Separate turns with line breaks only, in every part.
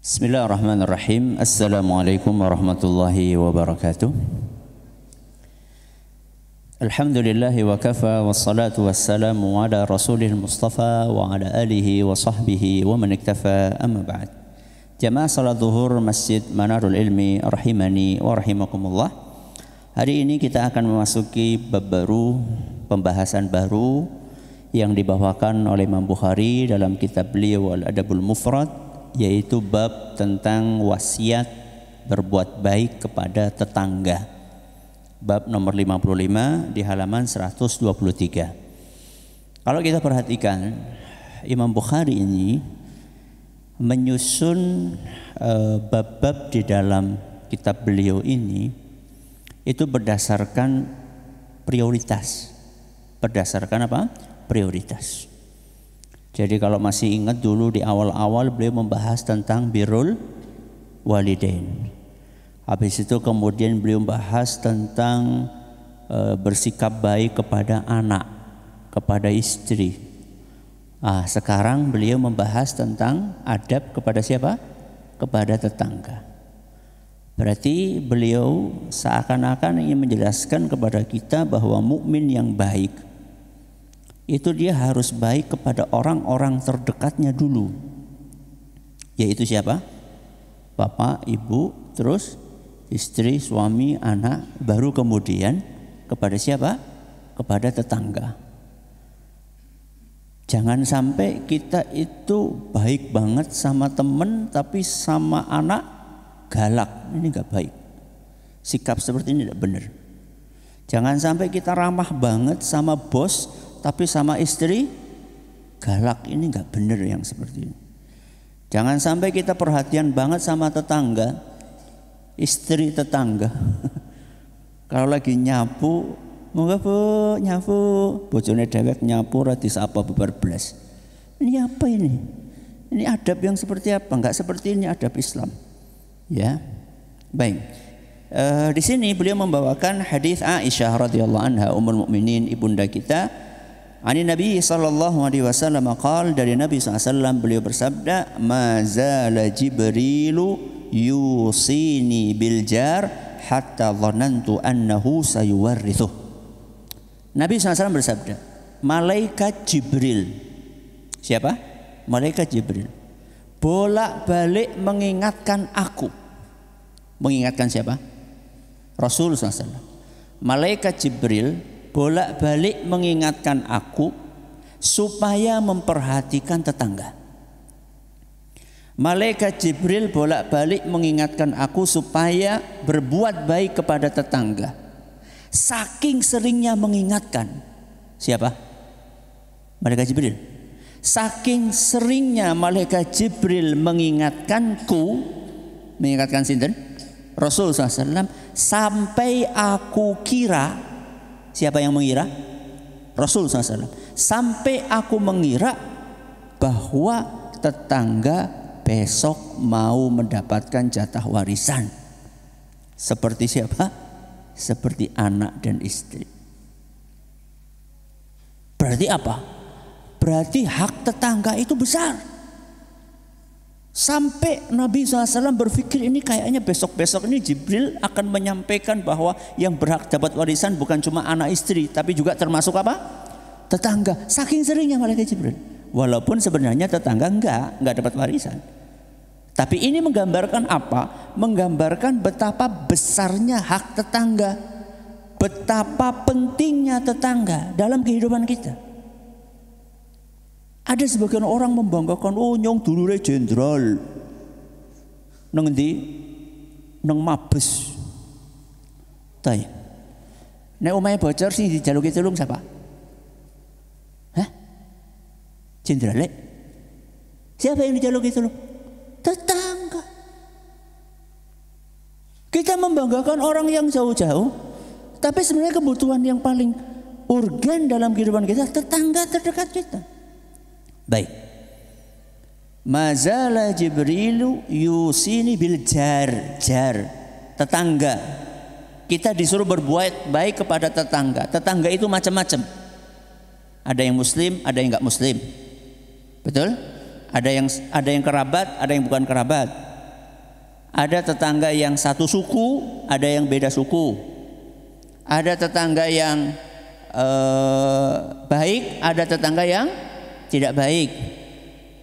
Bismillahirrahmanirrahim. Assalamualaikum warahmatullahi wabarakatuh. Alhamdulillahi wa kafa wassalatu wassalamu ala rasulil mustafa wa ala alihi wa sahbihi wa man iktafa amma ba'd. Jamaah salat zuhur Masjid Manarul Ilmi rahimani wa rahimakumullah. Hari ini kita akan memasuki bab baru, pembahasan baru yang dibawakan oleh Imam Bukhari dalam kitab beliau Al-Adabul Mufrad, yaitu bab tentang wasiat berbuat baik kepada tetangga. Bab nomor 55 di halaman 123. Kalau kita perhatikan, Imam Bukhari ini menyusun bab-bab di dalam kitab beliau ini itu berdasarkan prioritas. Berdasarkan apa? Prioritas. Jadi kalau masih ingat dulu di awal-awal beliau membahas tentang birrul walidain. Habis itu kemudian beliau membahas tentang bersikap baik kepada anak, kepada istri. Sekarang beliau membahas tentang adab kepada siapa? Kepada tetangga. Berarti beliau seakan-akan ingin menjelaskan kepada kita bahwa mukmin yang baik itu dia harus baik kepada orang-orang terdekatnya dulu. Yaitu siapa? Bapak, ibu, terus istri, suami, anak, baru kemudian kepada siapa? Kepada tetangga. Jangan sampai kita itu baik banget sama teman tapi sama anak galak. Ini enggak baik. Sikap seperti ini tidak benar. Jangan sampai kita ramah banget sama bos tapi sama istri galak. Ini enggak benar yang seperti ini. Jangan sampai kita perhatian banget sama tetangga, istri tetangga. Kalau lagi nyapu, moga bu nyapu, bojone dewek nyapu ra disapa bebar blas. Ini apa ini? Ini adab yang seperti apa? Enggak seperti ini adab Islam. Ya. Baik. Di sini beliau membawakan hadis Aisyah radhiyallahu anha, ummul mukminin, ibunda kita. Ani Nabi sallallahu alaihi wasallam qala, dari Nabi SAW beliau bersabda, ma zala Jibrilu yusini bil jar hatta dhanantu annahu sayuwarrithu. Nabi SAW bersabda, malaikat Jibril. Siapa? Malaikat Jibril bolak-balik mengingatkan aku. Mengingatkan siapa? Rasul SAW. Malaikat Jibril bolak-balik mengingatkan aku supaya memperhatikan tetangga. Malaikat Jibril bolak-balik mengingatkan aku supaya berbuat baik kepada tetangga. Saking seringnya mengingatkan. Siapa? Malaikat Jibril. Saking seringnya malaikat Jibril mengingatkanku, mengingatkan sinten? Rasul SAW, sampai aku kira. Siapa yang mengira? Rasul SAW. Sampai aku mengira bahwa tetangga besok mau mendapatkan jatah warisan. Seperti siapa? Seperti anak dan istri. Berarti apa? Berarti hak tetangga itu besar. Sampai Nabi SAW berpikir ini kayaknya besok-besok ini Jibril akan menyampaikan bahwa yang berhak dapat warisan bukan cuma anak istri, tapi juga termasuk apa? Tetangga. Saking seringnya malaikat Jibril. Walaupun sebenarnya tetangga enggak dapat warisan. Tapi ini menggambarkan apa? Menggambarkan betapa besarnya hak tetangga. Betapa pentingnya tetangga dalam kehidupan kita. Ada sebagian orang membanggakan, oh nyong dulure jenderal. Nang endi? Nang Mabes. Tay. Nek omahe bocor sing dijaluki tulung siapa? Hah? Jenderal. Siapa yang dijaluki tulung? Tetangga. Kita membanggakan orang yang jauh-jauh, tapi sebenarnya kebutuhan yang paling urgen dalam kehidupan kita tetangga terdekat kita. Baik. Mazala Jibrilu yusini bil jar. Tetangga. Kita disuruh berbuat baik kepada tetangga. Tetangga itu macam-macam. Ada yang muslim, ada yang enggak muslim. Betul? Ada yang kerabat, ada yang bukan kerabat. Ada tetangga yang satu suku, ada yang beda suku. Ada tetangga yang baik, ada tetangga yang tidak baik.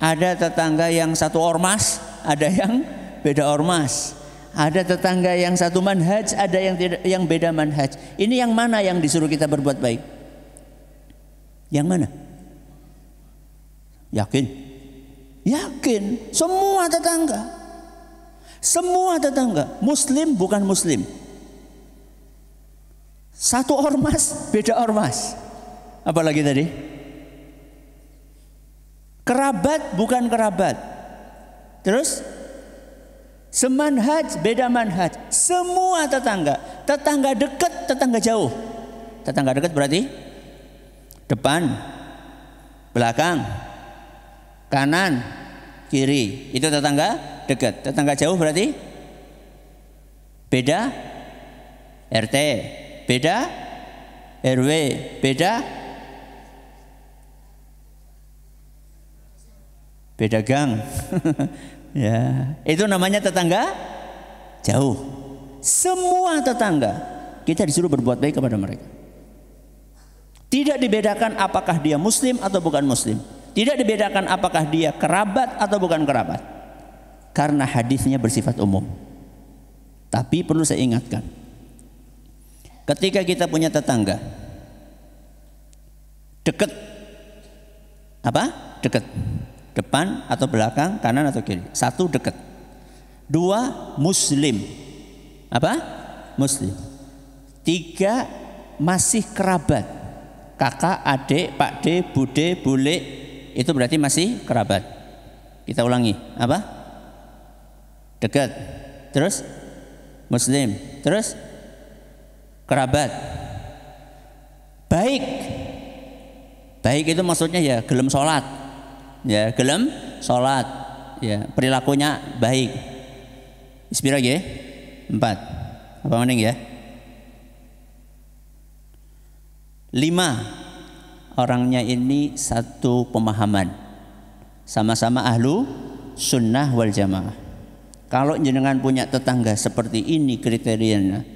Ada tetangga yang satu ormas, ada yang beda ormas. Ada tetangga yang satu manhaj, ada yang beda manhaj. Ini yang mana yang disuruh kita berbuat baik? Yang mana? Yakin? Yakin. Semua tetangga. Semua tetangga, muslim bukan muslim. Satu ormas, beda ormas. Apalagi tadi? Kerabat bukan kerabat. Terus semanhaj, beda manhaj. Semua tetangga. Tetangga dekat, tetangga jauh. Tetangga dekat berarti depan, belakang, kanan, kiri. Itu tetangga dekat. Tetangga jauh berarti beda RT, beda RW, beda gang. Ya, itu namanya tetangga jauh. Semua tetangga kita disuruh berbuat baik kepada mereka. Tidak dibedakan apakah dia muslim atau bukan muslim. Tidak dibedakan apakah dia kerabat atau bukan kerabat. Karena hadisnya bersifat umum. Tapi perlu saya ingatkan, ketika kita punya tetangga dekat, apa? Dekat, depan atau belakang, kanan atau kiri. Satu dekat, dua muslim, apa? Muslim. Tiga masih kerabat, kakak, adik, pakde, bude, bule, itu berarti masih kerabat. Kita ulangi, apa? Dekat, terus muslim, terus kerabat. Baik, baik itu maksudnya ya gelem sholat, ya gelem sholat, ya perilakunya baik. Ispira ya, 4, apa mending ya? 5, orangnya ini satu pemahaman, sama-sama ahlu sunnah wal jamaah. Kalau jenengan punya tetangga seperti ini kriterianya,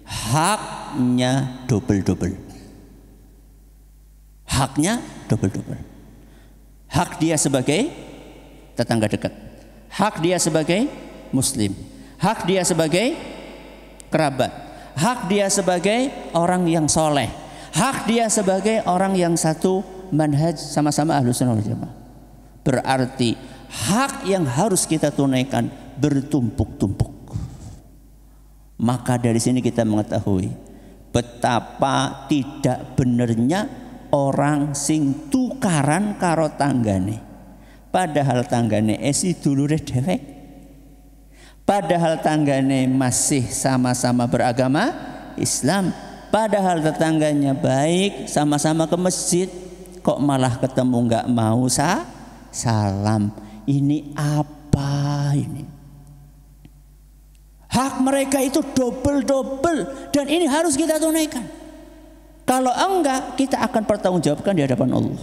haknya double-double. Haknya double-double. Hak dia sebagai tetangga dekat, hak dia sebagai muslim, hak dia sebagai kerabat, hak dia sebagai orang yang soleh, hak dia sebagai orang yang satu manhaj, sama-sama ahlus sunnah wal jamaah. Berarti hak yang harus kita tunaikan bertumpuk-tumpuk. Maka dari sini kita mengetahui betapa tidak benernya orang sing tukaran karo tanggane. Padahal tanggane esi dulure dhewek. Padahal tanggane masih sama-sama beragama Islam. Padahal tetangganya baik, sama-sama ke masjid, kok malah ketemu nggak mau salam. Ini apa ini? Hak mereka itu double-double dan ini harus kita tunaikan. Kalau enggak, kita akan pertanggungjawabkan di hadapan Allah.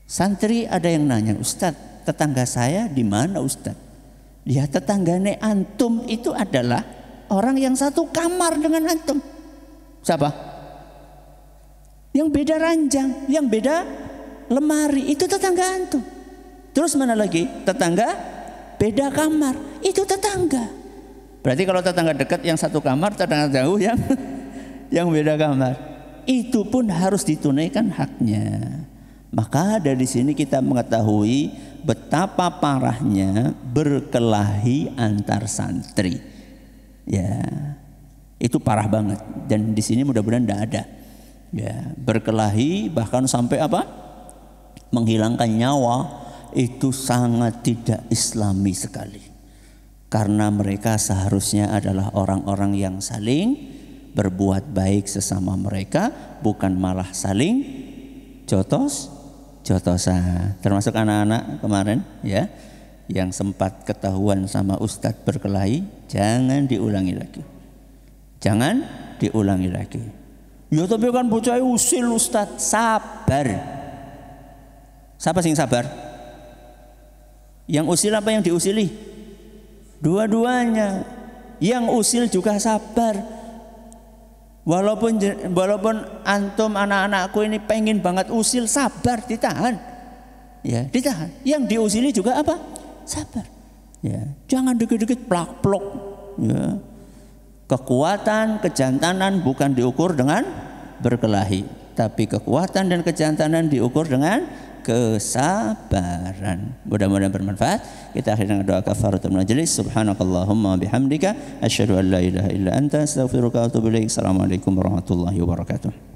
Santri ada yang nanya, Ustadz, tetangga saya di mana Ustadz? Dia tetanggane antum itu adalah orang yang satu kamar dengan antum. Siapa? Yang beda ranjang, yang beda lemari, itu tetangga antum. Terus mana lagi? Tetangga beda kamar, itu tetangga. Berarti kalau tetangga dekat yang satu kamar, tetangga jauh yang beda kamar, itu pun harus ditunaikan haknya. Maka dari sini kita mengetahui betapa parahnya berkelahi antar santri. Ya, itu parah banget. Dan di sini mudah-mudahan tidak ada. Ya, berkelahi bahkan sampai apa? Menghilangkan nyawa. Itu sangat tidak islami sekali. Karena mereka seharusnya adalah orang-orang yang saling berbuat baik sesama mereka, bukan malah saling jotos-jotosan. Termasuk anak-anak kemarin ya, yang sempat ketahuan sama ustadz berkelahi, jangan diulangi lagi. Jangan diulangi lagi. Ya tapi kan bocah usil ustadz, sabar. Siapa sing sabar? Yang usil apa yang diusili? Dua-duanya. Yang usil juga sabar. Walaupun antum anak-anakku ini pengen banget usil, sabar, ditahan. Ya, ditahan. Yang diusili juga apa? Sabar. Ya, jangan dikit-dikit plak-plok. Ya. Kekuatan, kejantanan bukan diukur dengan berkelahi, tapi kekuatan dan kejantanan diukur dengan kesabaran. Mudah-mudahan bermanfaat. Kita akhiri dengan doa kafaratul majelis. Subhanakallahumma bihamdika asyhadu an la ilaha illa anta astaghfiruka wa atubu ilaik. Assalamualaikum warahmatullahi wabarakatuh.